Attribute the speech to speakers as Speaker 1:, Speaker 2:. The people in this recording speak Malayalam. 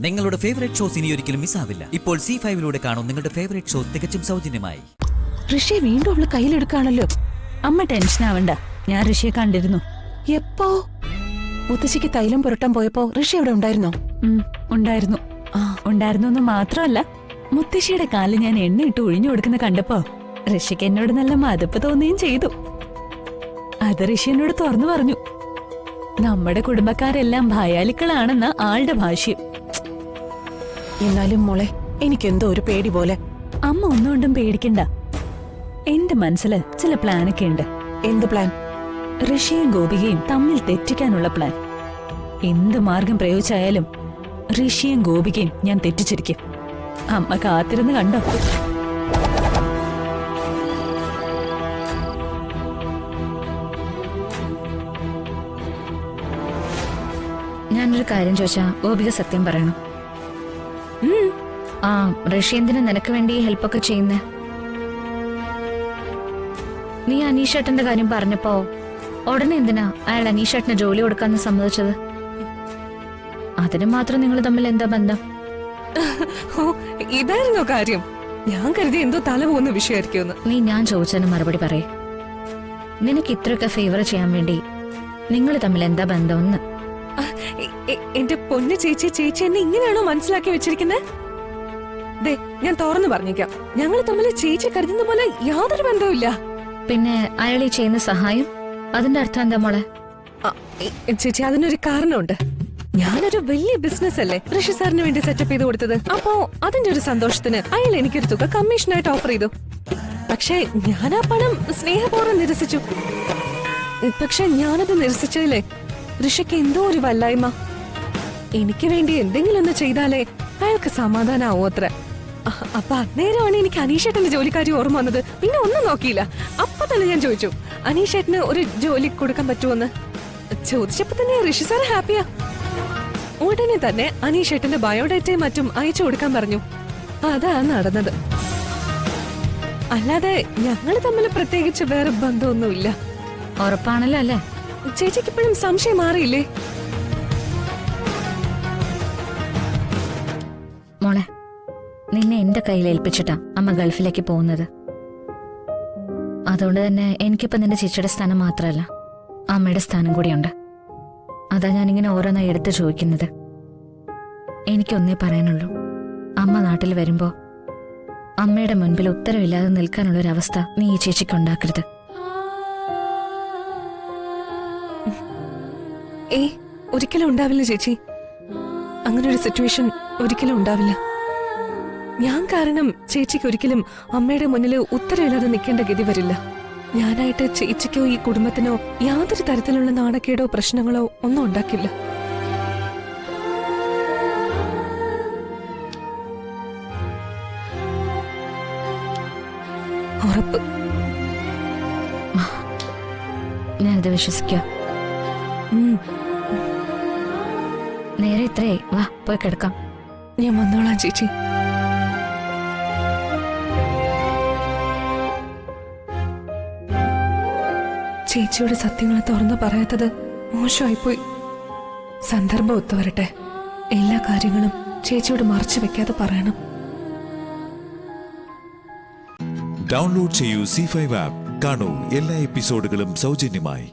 Speaker 1: നിങ്ങളുടെ ഫേവറേറ്റ് ഷോസ് ഇനി ഒരിക്കലും മിസ്സാവില്ല. ഇപ്പോൾ C5 കാണും നിങ്ങളുടെ ഫേവറേറ്റ് ഷോസ് തികച്ചും സൗജന്യമായി.
Speaker 2: ഋഷിയെ വീണ്ടും അവള് കയ്യിലെടുക്കാണല്ലോ.
Speaker 3: അമ്മ ടെൻഷൻ ആവണ്ട, ഞാൻ ഋഷിയെ കണ്ടിരുന്നു.
Speaker 2: എപ്പോ? മുത്തശ്ശിക്ക് തൈലം പുരട്ടാൻ പോയപ്പോ ഋഷി അവിടെ ഉണ്ടായിരുന്നോ?
Speaker 3: ഉണ്ടായിരുന്നു. ഉണ്ടായിരുന്നു എന്ന് മാത്രമല്ല, മുത്തശ്ശിയുടെ കാലിൽ ഞാൻ എണ്ണയിട്ട് ഒഴിഞ്ഞു കൊടുക്കുന്ന കണ്ടപ്പോ ഋഷിക്ക് എന്നോട് നല്ല മതിപ്പ് തോന്നുകയും ചെയ്തു. അത് ഋഷി എന്നോട് തുറന്നു പറഞ്ഞു. നമ്മുടെ കുടുംബക്കാരെല്ലാം ഭയാലിക്കളാണെന്ന ആളുടെ ഭാഷ്യം.
Speaker 2: എന്നാലും മോളെ, എനിക്കെന്തോ ഒരു പേടി പോലെ.
Speaker 3: അമ്മ ഒന്നുകൊണ്ടും പേടിക്കണ്ട. എന്റെ മനസ്സില് ചില പ്ലാനൊക്കെ ഉണ്ട്.
Speaker 2: എന്ത് പ്ലാൻ?
Speaker 3: ഋഷിയും ഗോപികയും തമ്മിൽ തെറ്റിക്കാനുള്ള പ്ലാൻ. എന്ത് മാർഗം പ്രയോഗിച്ചായാലും ഋഷിയും ഗോപികയും ഞാൻ തെറ്റിച്ചിരിക്കും. അമ്മ കാത്തിരുന്ന് കണ്ടോ.
Speaker 4: ഞാനൊരു കാര്യം ചോദിച്ചാ ഗോപിക സത്യം പറയണം. ആ ഋഷി എന്തിനാ നിനക്ക് വേണ്ടി ഹെൽപ്പൊക്കെ ചെയ്യുന്നേ? നീ അനീഷേട്ടന്റെ കാര്യം പറഞ്ഞപ്പോ ഉടനെ എന്തിനാ അയാൾ അനീഷേട്ടന് ജോലി കൊടുക്കാന്ന് സമ്മതിച്ചത്? അതിന് മാത്രം നിങ്ങൾ തമ്മിൽ എന്താ ബന്ധം?
Speaker 2: ഓ, ഇതായിരുന്നോ കാര്യം? ഞാൻ കരുതി എന്തോ തല പോകുന്ന വിഷയമായിരിക്കും.
Speaker 4: നീ ഞാൻ ചോദിച്ചതിന് മറുപടി പറയേ. നിനക്ക് ഇത്രയൊക്കെ ഫേവർ ചെയ്യാൻ വേണ്ടി നിങ്ങൾ തമ്മിൽ എന്താ ബന്ധമെന്ന്?
Speaker 2: എന്റെ പൊന്ന് ചേച്ചി, ചേച്ചി എന്നെ ഇങ്ങനെയാണോ മനസ്സിലാക്കി വെച്ചിരിക്കുന്നത്? ദേ, ഞാൻ തുറന്നു പറഞ്ഞേക്കാം, ഞങ്ങൾ തമ്മിൽ ചേച്ചി കരുതുന്ന പോലെ യാതൊരു ബന്ധവുമില്ല.
Speaker 4: പിന്നെ അയാൾ ഈ ചെയ്യുന്ന സഹായം, അതിന്റെ അർത്ഥം എന്താ മോളെ?
Speaker 2: ചേച്ചി, അതിനൊരു കാരണമുണ്ട്. ഞാനൊരു വലിയ ബിസിനസ് അല്ലേ ഋഷി സാറിന് വേണ്ടി സെറ്റപ്പ് ചെയ്ത് കൊടുത്തത്. അപ്പോ അതിന്റെ ഒരു സന്തോഷത്തിന് അയാൾ എനിക്കൊരു തുക കമ്മീഷനായിട്ട് ഓഫർ ചെയ്തു. പക്ഷേ ഞാൻ ആ പണം സ്നേഹപൂർവ്വം നിരസിച്ചു. പക്ഷെ ഞാനത് നിരസിച്ചതിലേ ഋഷിക്ക് എന്തോ ഒരു വല്ലായ്മ. എനിക്ക് വേണ്ടി എന്തെങ്കിലും ഒന്ന് ചെയ്താലേ അയാൾക്ക് സമാധാനാവോ അത്ര. അപ്പൊ അന്നേരമാണ് എനിക്ക് അനീഷേട്ടന്റെ ജോലിക്കാരി ഓർമ്മ വന്നത്. പിന്നെ ഒന്നും നോക്കിയില്ല, അപ്പൊ തന്നെ ഞാൻ ചോദിച്ചു, അനീഷേട്ടന് ഒരു ജോലി കൊടുക്കാൻ പറ്റുമോന്ന്. ചോദിച്ചപ്പോ തന്നെ ഋഷി സാർ ഹാപ്പിയാ. ഉടനെ തന്നെ അനീഷേട്ടന്റെ ബയോഡേറ്റയും മറ്റും അയച്ചു കൊടുക്കാൻ പറഞ്ഞു. അതാ നടന്നത്. അല്ലാതെ ഞങ്ങൾ തമ്മിൽ പ്രത്യേകിച്ച് വേറെ ബന്ധമൊന്നുമില്ല.
Speaker 4: ഉറപ്പാണല്ലോ അല്ലേ?
Speaker 2: ചേച്ചിക്ക് ഇപ്പോഴും സംശയം മാറിയില്ലേ?
Speaker 4: മോളെ, നിന്നെ എന്റെ കയ്യിൽ ഏൽപ്പിച്ചിട്ടാ അമ്മ ഗൾഫിലേക്ക് പോകുന്നത്. അതുകൊണ്ട് തന്നെ എനിക്കിപ്പോ നിന്റെ ചേച്ചിയുടെ സ്ഥാനം മാത്രമല്ല, അമ്മയുടെ സ്ഥാനം കൂടിയുണ്ട്. അതാ ഞാനിങ്ങനെ ഓരോന്നായി എടുത്ത് ചോദിക്കുന്നത്. എനിക്കൊന്നേ പറയാനുള്ളൂ, അമ്മ നാട്ടിൽ വരുമ്പോ അമ്മയുടെ മുൻപിൽ ഉത്തരവില്ലാതെ നിൽക്കാനുള്ളൊരവസ്ഥ നീ ഈ ചേച്ചിക്ക് ഉണ്ടാക്കരുത്.
Speaker 2: ഒരിക്കലും ഉണ്ടാവില്ല ചേച്ചി, അങ്ങനെ ഒരു സിറ്റുവേഷൻ ഒരിക്കലും ഉണ്ടാവില്ല. ഞാൻ കാരണം ചേച്ചിക്ക് ഒരിക്കലും അമ്മയുടെ മുന്നിൽ ഉത്തരവില്ലാതെ നിൽക്കേണ്ട ഗതി വരില്ല. ഞാനായിട്ട് ചേച്ചിക്കോ ഈ കുടുംബത്തിനോ യാതൊരു തരത്തിലുള്ള നാണക്കേടോ പ്രശ്നങ്ങളോ ഒന്നും ഉണ്ടാക്കില്ല. ഉറപ്പ്.
Speaker 4: ഞാനത് വിശ്വസിക്കാം. നേരെ ഇത്രേ, വാ പോയി കിടക്കാം.
Speaker 2: ഞാൻ വന്നോളാം ചേച്ചി. ചേച്ചിയോട് സത്യങ്ങൾ തുറന്നു പറയാത്തത് മോശമായിപ്പോയി. സന്ദർഭം ഒത്തുവരട്ടെ, എല്ലാ കാര്യങ്ങളും ചേച്ചിയോട് മറച്ചു വെക്കാതെ പറയണം.
Speaker 5: ഡൗൺലോഡ് ചെയ്യൂ C5 ആപ്പ്. കാണൂ എല്ലാ എപ്പിസോഡുകളും സൗജന്യമായി.